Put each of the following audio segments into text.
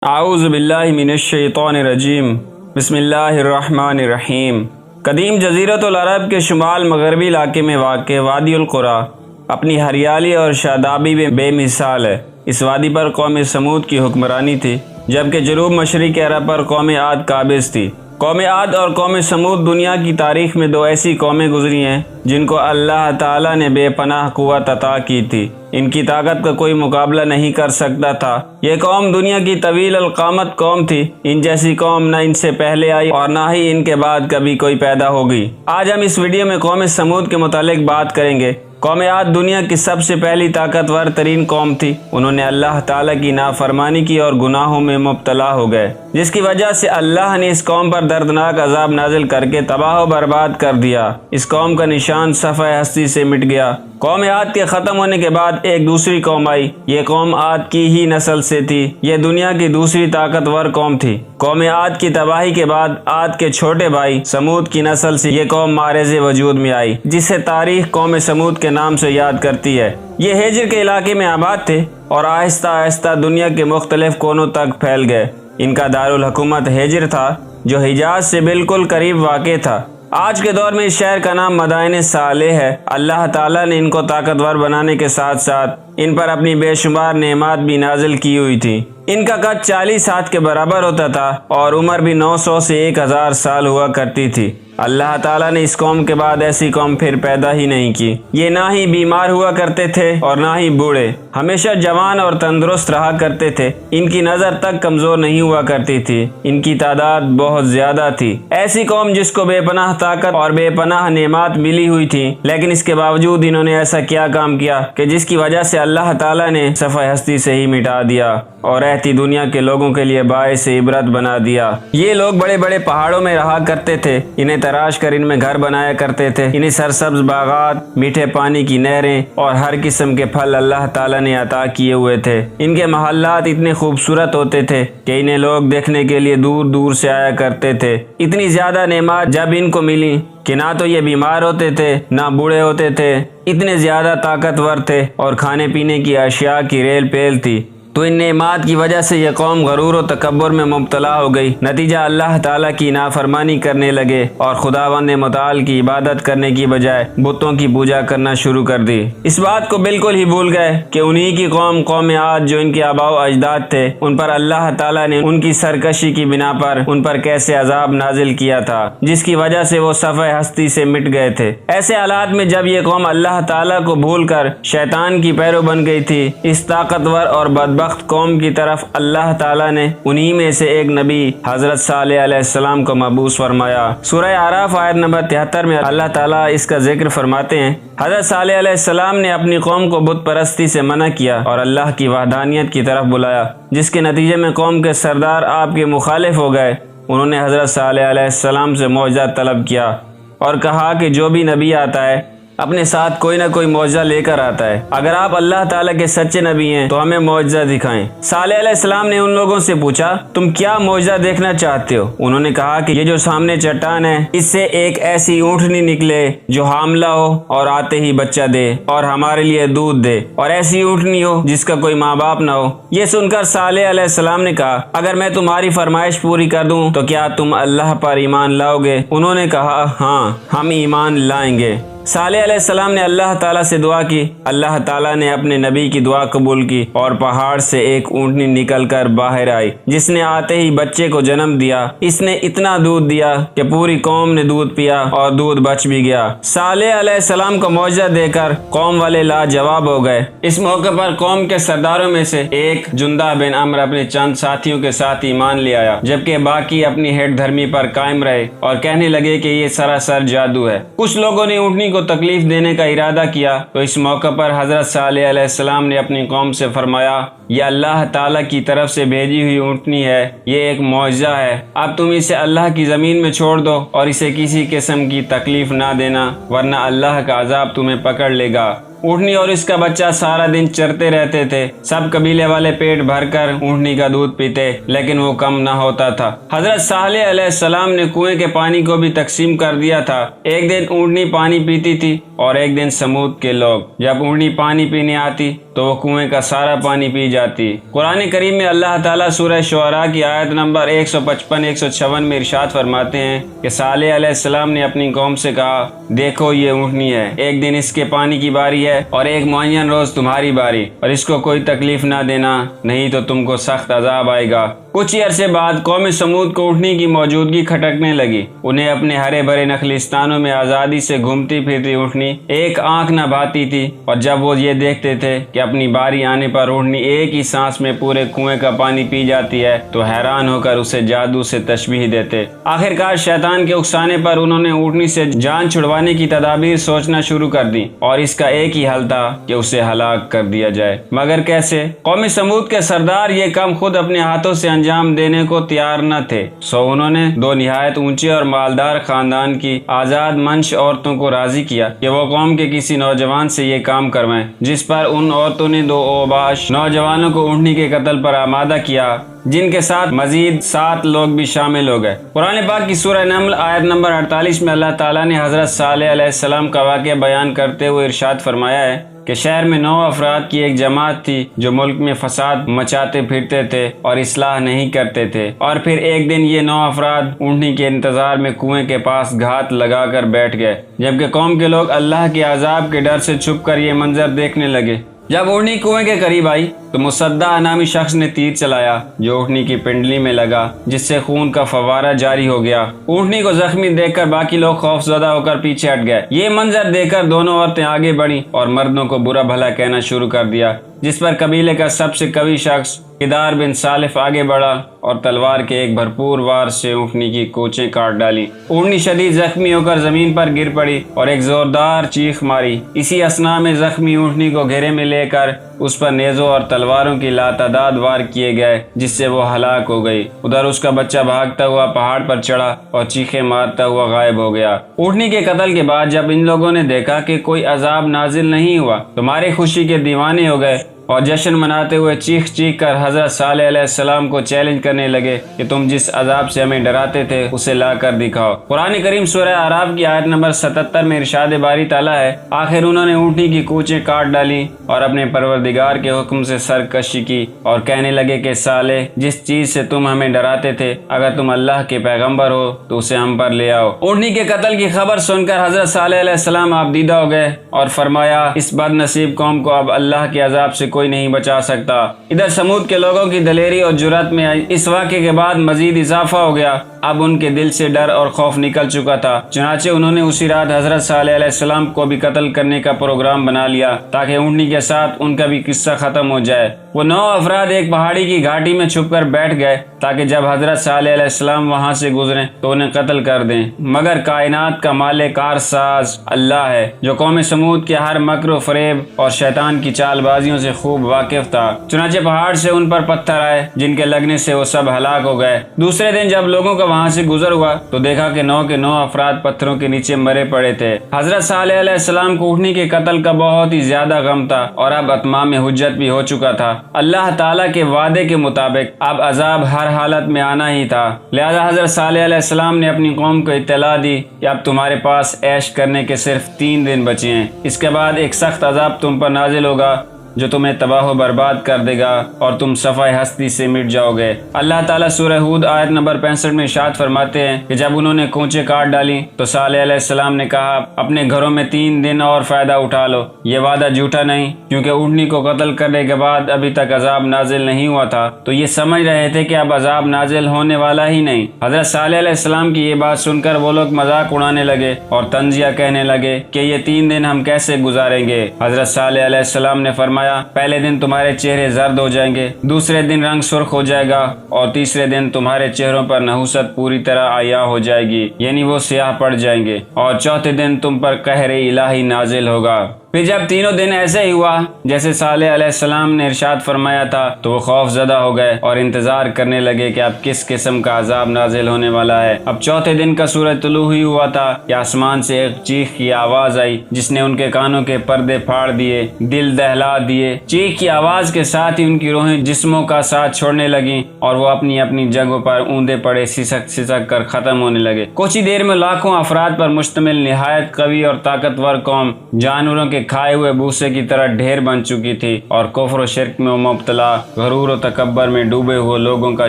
اعوذ باللہ من الشیطان الرجیم بسم اللہ الرحمن الرحیم۔ قدیم جزیرۃ العرب کے شمال مغربی علاقے میں واقع وادی القریٰ اپنی ہریالی اور شادابی میں بے مثال ہے۔ اس وادی پر قوم سمود کی حکمرانی تھی، جبکہ جنوب مشرقی عرب پر قوم عاد قابض تھی۔ قوم عاد اور قوم سمود دنیا کی تاریخ میں دو ایسی قومیں گزری ہیں جن کو اللہ تعالیٰ نے بے پناہ قوت عطا کی تھی۔ ان کی طاقت کا کوئی مقابلہ نہیں کر سکتا تھا۔ یہ قوم دنیا کی طویل القامت قوم تھی۔ ان جیسی قوم نہ ان سے پہلے آئی اور نہ ہی ان کے بعد کبھی کوئی پیدا ہوگی۔ آج ہم اس ویڈیو میں قوم سمود کے متعلق بات کریں گے۔ قوم عاد دنیا کی سب سے پہلی طاقتور ترین قوم تھی۔ انہوں نے اللہ تعالیٰ کی نافرمانی کی اور گناہوں میں مبتلا ہو گئے، جس کی وجہ سے اللہ نے اس قوم پر دردناک عذاب نازل کر کے تباہ و برباد کر دیا۔ اس قوم کا نشان صفحہ ہستی سے مٹ گیا۔ قوم عاد کے ختم ہونے کے بعد ایک دوسری قوم آئی۔ یہ قوم عاد کی ہی نسل سے تھی۔ یہ دنیا کی دوسری طاقتور قوم تھی۔ قوم عاد کی تباہی کے بعد عاد کے چھوٹے بھائی سمود کی نسل سے یہ قوم معرض وجود میں آئی، جسے تاریخ قوم سمود کے نام سے یاد کرتی ہے۔ یہ ہجر کے علاقے میں آباد تھے اور آہستہ آہستہ دنیا کے مختلف کونوں تک پھیل گئے۔ ان کا دارالحکومت ہجر تھا، جو حجاز سے بالکل قریب واقع تھا۔ آج کے دور میں اس شہر کا نام مدائن صالح ہے۔ اللہ تعالیٰ نے ان کو طاقتور بنانے کے ساتھ ساتھ ان پر اپنی بے شمار نعمات بھی نازل کی ہوئی تھی۔ ان کا قد 40 ہاتھ کے برابر ہوتا تھا اور عمر بھی 900 سے 1000 سال ہوا کرتی تھی۔ اللہ تعالیٰ نے اس قوم کے بعد ایسی قوم پھر پیدا ہی نہیں کی۔ یہ نہ ہی بیمار ہوا کرتے تھے اور نہ ہی بوڑھے، ہمیشہ جوان اور تندرست رہا کرتے تھے۔ ان کی نظر تک کمزور نہیں ہوا کرتی تھی۔ ان کی تعداد بہت زیادہ تھی۔ ایسی قوم جس کو بے پناہ طاقت اور بے پناہ نعمات ملی ہوئی تھی، لیکن اس کے باوجود انہوں نے ایسا کیا کام کیا کہ جس کی وجہ سے اللہ تعالیٰ نے صفحہ ہستی سے ہی مٹا دیا اور رہتی دنیا کے لوگوں کے لیے باعث عبرت بنا دیا۔ یہ لوگ بڑے بڑے پہاڑوں میں رہا کرتے تھے، انہیں تراش کر ان میں گھر بنایا کرتے تھے۔ انہیں سرسبز باغات، میٹھے پانی کی نہریں اور ہر قسم کے پھل اللہ تعالیٰ نے عطا کیے ہوئے تھے۔ ان کے محلات اتنے خوبصورت ہوتے تھے کہ انہیں لوگ دیکھنے کے لیے دور دور سے آیا کرتے تھے۔ اتنی زیادہ نعمات جب ان کو ملی کہ نہ تو یہ بیمار ہوتے تھے نہ بوڑھے ہوتے تھے، اتنے زیادہ طاقتور تھے اور کھانے پینے کی اشیاء کی ریل پیل تھی۔ تو ان نعمات کی وجہ سے یہ قوم غرور و تکبر میں مبتلا ہو گئی۔ نتیجہ اللہ تعالیٰ کی نافرمانی کرنے لگے اور خداوند متعال کی عبادت کرنے کی بجائے بتوں کی پوجا کرنا شروع کر دی۔ اس بات کو بالکل ہی بھول گئے کہ انہی کی قوم عاد، جو ان کے آباء و اجداد تھے، ان پر اللہ تعالیٰ نے ان کی سرکشی کی بنا پر ان پر کیسے عذاب نازل کیا تھا، جس کی وجہ سے وہ صفحہ ہستی سے مٹ گئے تھے۔ ایسے حالات میں جب یہ قوم اللہ تعالیٰ کو بھول کر شیطان کی پیرو بن گئی تھی، اس طاقتور اور بدبخت قوم کی طرف اللہ تعالیٰ نے انہی میں سے ایک نبی حضرت صالح علیہ السلام کو مبعوث فرمایا۔ سورہ اعراف آیت نمبر 73 میں اللہ تعالیٰ اس کا ذکر فرماتے ہیں، حضرت صالح علیہ السلام نے اپنی قوم کو بت پرستی سے منع کیا اور اللہ کی وحدانیت کی طرف بلایا، جس کے نتیجے میں قوم کے سردار آپ کے مخالف ہو گئے۔ انہوں نے حضرت صالح علیہ السلام سے معجزہ طلب کیا اور کہا کہ جو بھی نبی آتا ہے اپنے ساتھ کوئی نہ کوئی معجزہ لے کر آتا ہے۔ اگر آپ اللہ تعالیٰ کے سچے نبی ہیں تو ہمیں معجزہ دکھائیں۔ صالح علیہ السلام نے ان لوگوں سے پوچھا، تم کیا معجزہ دیکھنا چاہتے ہو؟ انہوں نے کہا کہ یہ جو سامنے چٹان ہے، اس سے ایک ایسی اونٹنی نکلے جو حاملہ ہو اور آتے ہی بچہ دے اور ہمارے لیے دودھ دے، اور ایسی اونٹنی ہو جس کا کوئی ماں باپ نہ ہو۔ یہ سن کر صالح علیہ السلام نے کہا، اگر میں تمہاری فرمائش پوری کر دوں تو کیا تم اللہ پر ایمان لاؤ گے؟ انہوں نے کہا، ہاں، ہم ایمان لائیں گے۔ صالح علیہ السلام نے اللہ تعالیٰ سے دعا کی۔ اللہ تعالیٰ نے اپنے نبی کی دعا قبول کی اور پہاڑ سے ایک اونٹنی نکل کر باہر آئی، جس نے آتے ہی بچے کو جنم دیا۔ اس نے اتنا دودھ دیا کہ پوری قوم نے دودھ پیا اور دودھ بچ بھی گیا۔ صالح علیہ السلام کو معجزہ دے کر قوم والے لاجواب ہو گئے۔ اس موقع پر قوم کے سرداروں میں سے ایک جندہ بن عمر اپنے چند ساتھیوں کے ساتھ ایمان لے آیا، جبکہ باقی اپنی ہٹ دھرمی پر قائم رہے اور کہنے لگے کہ یہ سراسر جادو ہے۔ کچھ لوگوں نے اونٹنی کو تکلیف دینے کا ارادہ کیا تو اس موقع پر حضرت صالح علیہ السلام نے اپنی قوم سے فرمایا، یہ اللہ تعالیٰ کی طرف سے بھیجی ہوئی اونٹنی ہے، یہ ایک معجزہ ہے۔ اب تم اسے اللہ کی زمین میں چھوڑ دو اور اسے کسی قسم کی تکلیف نہ دینا، ورنہ اللہ کا عذاب تمہیں پکڑ لے گا۔ اونٹنی اور اس کا بچہ سارا دن چرتے رہتے تھے۔ سب قبیلے والے پیٹ بھر کر اونٹنی کا دودھ پیتے، لیکن وہ کم نہ ہوتا تھا۔ حضرت صالح علیہ السلام نے کنویں کے پانی کو بھی تقسیم کر دیا تھا۔ ایک دن اونٹنی پانی پیتی تھی اور ایک دن سمود کے لوگ۔ جب اونٹنی پانی پینے آتی تو وہ کنویں کا سارا پانی پی جاتی۔ قرآن کریم میں اللہ تعالیٰ سورہ شعراء کی آیت نمبر 155-156 میں ارشاد فرماتے ہیں کہ صالح علیہ السلام نے اپنی قوم سے کہا، دیکھو یہ اونٹنی ہے، ایک دن اس کے پانی کی باری ہے اور ایک معین روز تمہاری باری، اور اس کو کوئی تکلیف نہ دینا، نہیں تو تم کو سخت عذاب آئے گا۔ کچھ ہی عرصے بعد قوم سمود کو اونٹنی کی موجودگی کھٹکنے لگی۔ انہیں اپنے ہرے بھرے نخلستانوں میں آزادی سے گھومتی پھرتی اونٹنی ایک آنکھ نہ بھاتی تھی، اور جب وہ یہ دیکھتے تھے کہ اپنی باری آنے پر اونٹنی ایک ہی سانس میں پورے کنویں کا پانی پی جاتی ہے تو حیران ہو کر اسے جادو سے تشبیہ دیتے۔ آخرکار شیطان کے اکسانے پر انہوں نے اونٹنی سے جان چھڑوانے کی تدابیر سوچنا شروع کر دی، اور اس کا ایک ہی حل تھا کہ اسے ہلاک کر دیا جائے۔ مگر کیسے؟ قوم سمود کے سردار یہ کام خود اپنے ہاتھوں سے انجام دینے کو تیار نہ تھے، سو انہوں نے دو نہایت اونچے اور مالدار خاندان کی آزاد منش عورتوں کو راضی کیا کہ وہ قوم کے کسی نوجوان سے یہ کام کروائیں، جس پر ان عورتوں نے دو اوباش نوجوانوں کو اونٹنی کے قتل پر آمادہ کیا، جن کے ساتھ مزید 7 لوگ بھی شامل ہو گئے۔ قرآن پاک کی سورہ نمل آیت نمبر 48 میں اللہ تعالیٰ نے حضرت صالح علیہ السلام کا واقعہ بیان کرتے ہوئے ارشاد فرمایا ہے کہ شہر میں 9 افراد کی ایک جماعت تھی جو ملک میں فساد مچاتے پھرتے تھے اور اصلاح نہیں کرتے تھے، اور پھر ایک دن یہ 9 افراد اونٹنی کے انتظار میں کنویں کے پاس گھات لگا کر بیٹھ گئے، جبکہ قوم کے لوگ اللہ کے عذاب کے ڈر سے چھپ کر یہ منظر دیکھنے لگے۔ جب اونٹنی کنویں کے قریب آئی تو مصدع نامی شخص نے تیر چلایا جو اونٹنی کی پنڈلی میں لگا، جس سے خون کا فوارہ جاری ہو گیا۔ اونٹنی کو زخمی دیکھ کر باقی لوگ خوف زدہ ہو کر پیچھے ہٹ گئے۔ یہ منظر دیکھ کر دونوں عورتیں آگے بڑھیں اور مردوں کو برا بھلا کہنا شروع کر دیا، جس پر قبیلے کا سب سے قوی شخص قدار بن سالف آگے بڑھا اور تلوار کے ایک بھرپور وار سے اونٹنی کی کوچیں کاٹ ڈالی۔ اونٹنی شدید زخمی ہو کر زمین پر گر پڑی اور ایک زوردار چیخ ماری۔ اسی اثنا میں زخمی اونٹنی کو گھیرے میں لے کر اس پر نیزوں اور تلواروں کی لاتعداد وار کیے گئے، جس سے وہ ہلاک ہو گئی۔ ادھر اس کا بچہ بھاگتا ہوا پہاڑ پر چڑھا اور چیخیں مارتا ہوا غائب ہو گیا۔ اونٹنی کے قتل کے بعد جب ان لوگوں نے دیکھا کہ کوئی عذاب نازل نہیں ہوا تو مارے خوشی کے دیوانے ہو گئے اور جشن مناتے ہوئے چیخ چیخ کر حضرت صالح علیہ السلام کو چیلنج کرنے لگے کہ تم جس عذاب سے ہمیں ڈراتے تھے اسے لا کر دکھاؤ۔ قرآن کریم سورہ اعراف کی آیت نمبر 77 میں ارشاد باری تعالیٰ ہے، آخر انہوں نے اونٹنی کی کوچیں کاٹ ڈالی اور اپنے پروردگار کے حکم سے سرکشی کی اور کہنے لگے کہ صالح، جس چیز سے تم ہمیں ڈراتے تھے، اگر تم اللہ کے پیغمبر ہو تو اسے ہم پر لے آؤ۔ اونٹنی کے قتل کی خبر سن کر حضرت صالح علیہ السلام آبدیدہ ہو گئے اور فرمایا، اس بد نصیب قوم کو اب اللہ کے عذاب سے کوئی نہیں بچا سکتا۔ ادھر سمود کے لوگوں کی دلیری اور جرات میں اس واقعے کے بعد مزید اضافہ ہو گیا۔ اب ان کے دل سے ڈر اور خوف نکل چکا تھا، چنانچہ انہوں نے اسی رات حضرت صالح علیہ السلام کو بھی قتل کرنے کا پروگرام بنا لیا تاکہ اونٹنی کے ساتھ ان کا بھی قصہ ختم ہو جائے۔ وہ 9 افراد ایک پہاڑی کی گھاٹی میں چھپ کر بیٹھ گئے تاکہ جب حضرت صالح علیہ السلام وہاں سے گزریں تو انہیں قتل کر دیں، مگر کائنات کا مالک کارساز اللہ ہے جو قوم سمود کے ہر مکر و فریب اور شیطان کی چال بازیوں سے خوب واقف تھا۔ چنانچہ پہاڑ سے ان پر پتھر آئے جن کے لگنے سے وہ سب ہلاک ہو گئے۔ دوسرے دن جب لوگوں کا وہاں سے گزر ہوا تو دیکھا کہ 9 کے 9 افراد پتھروں کے نیچے مرے پڑے تھے۔ حضرت صالح علیہ السلام کو اونٹنی کے قتل کا بہت ہی زیادہ غم تھا اور اب اتمام حجت بھی ہو چکا تھا۔ اللہ تعالیٰ کے وعدے کے مطابق اب عذاب ہر حالت میں آنا ہی تھا، لہذا حضرت صالح علیہ السلام نے اپنی قوم کو اطلاع دی کہ اب تمہارے پاس عیش کرنے کے صرف 3 دن بچے ہیں، اس کے بعد ایک سخت عذاب تم پر نازل ہوگا جو تمہیں تباہ و برباد کر دے گا اور تم صفحہ ہستی سے مٹ جاؤ گے۔ اللہ تعالیٰ سورہ ہود آیت نمبر 65 میں ارشاد فرماتے ہیں کہ جب انہوں نے کوچیں کاٹ ڈالی تو صالح علیہ السلام نے کہا، اپنے گھروں میں 3 دن اور فائدہ اٹھا لو، یہ وعدہ جھوٹا نہیں، کیونکہ اونٹنی کو قتل کرنے کے بعد ابھی تک عذاب نازل نہیں ہوا تھا تو یہ سمجھ رہے تھے کہ اب عذاب نازل ہونے والا ہی نہیں۔ حضرت صالح علیہ السلام کی یہ بات سن کر وہ لوگ مذاق اڑانے لگے اور طنزیہ کہنے لگے کہ یہ 3 دن ہم کیسے گزاریں گے۔ حضرت صالح علیہ السلام نے فرمایا، پہلے دن تمہارے چہرے زرد ہو جائیں گے، دوسرے دن رنگ سرخ ہو جائے گا اور تیسرے دن تمہارے چہروں پر نحوست پوری طرح عیاں ہو جائے گی، یعنی وہ سیاہ پڑ جائیں گے، اور چوتھے دن تم پر قہر الہی نازل ہوگا۔ پھر جب تینوں دن ایسے ہی ہوا جیسے صالح علیہ السلام نے ارشاد فرمایا تھا تو وہ خوف زدہ ہو گئے اور انتظار کرنے لگے کہ اب کس قسم کا عذاب نازل ہونے والا ہے۔ اب چوتھے دن کا سورج طلوع ہی ہوا تھا کہ آسمان سے ایک چیخ کی آواز آئی جس نے ان کے کانوں کے پردے پھاڑ دیے، دل دہلا دیے۔ چیخ کی آواز کے ساتھ ہی ان کی روحیں جسموں کا ساتھ چھوڑنے لگیں اور وہ اپنی اپنی جگہوں پر اوندے پڑے سسک سسک کر ختم ہونے لگے۔ کچھ ہی دیر میں لاکھوں افراد پر مشتمل نہایت قوی اور طاقتور قوم جانوروں کے کھائے ہوئے بھوسے کی طرح ڈھیر بن چکی تھی اور کفر و شرک میں مبتلا غرور و تکبر میں ڈوبے ہوئے لوگوں کا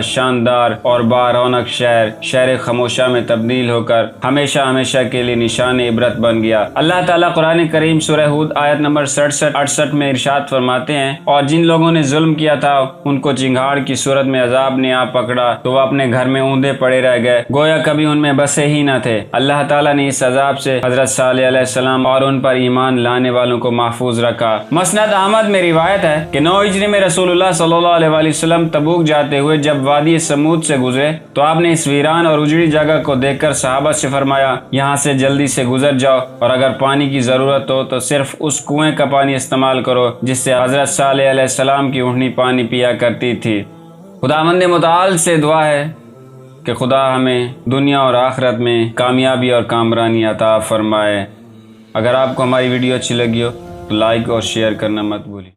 شاندار اور بارونق شہر خاموشہ میں تبدیل ہو کر ہمیشہ ہمیشہ کے لیے نشان عبرت بن گیا۔ اللہ تعالیٰ قرآن کریم سورہ ہود آیت نمبر 67-68 میں ارشاد فرماتے ہیں، اور جن لوگوں نے ظلم کیا تھا ان کو چنگھاڑ کی صورت میں عذاب نے آ پکڑا تو وہ اپنے گھر میں اوندے پڑے رہ گئے، گویا کبھی ان میں بسے ہی نہ تھے۔ اللہ تعالیٰ نے اس عذاب سے حضرت صالح علیہ السلام اور ان پر ایمان لانے والوں کو محفوظ رکھا۔ مسند احمد میں روایت ہے کہ 9 ہجری میں رسول اللہ صلی اللہ علیہ وآلہ وسلم تبوک جاتے ہوئے جب وادی سمود سے گزرے تو آپ نے اس ویران اور اجڑی جگہ کو دیکھ کر صحابہ سے فرمایا، یہاں سے جلدی سے گزر جاؤ اور اگر پانی کی ضرورت ہو تو صرف اس کنویں کا پانی استعمال کرو جس سے حضرت صالح علیہ السلام کی اونٹنی پانی پیا کرتی تھی۔ خداوند متعال سے دعا ہے کہ خدا ہمیں دنیا اور آخرت میں کامیابی اور کامرانی عطا فرمائے۔ اگر آپ کو ہماری ویڈیو اچھی لگی ہو تو لائک اور شیئر کرنا مت بھولیں۔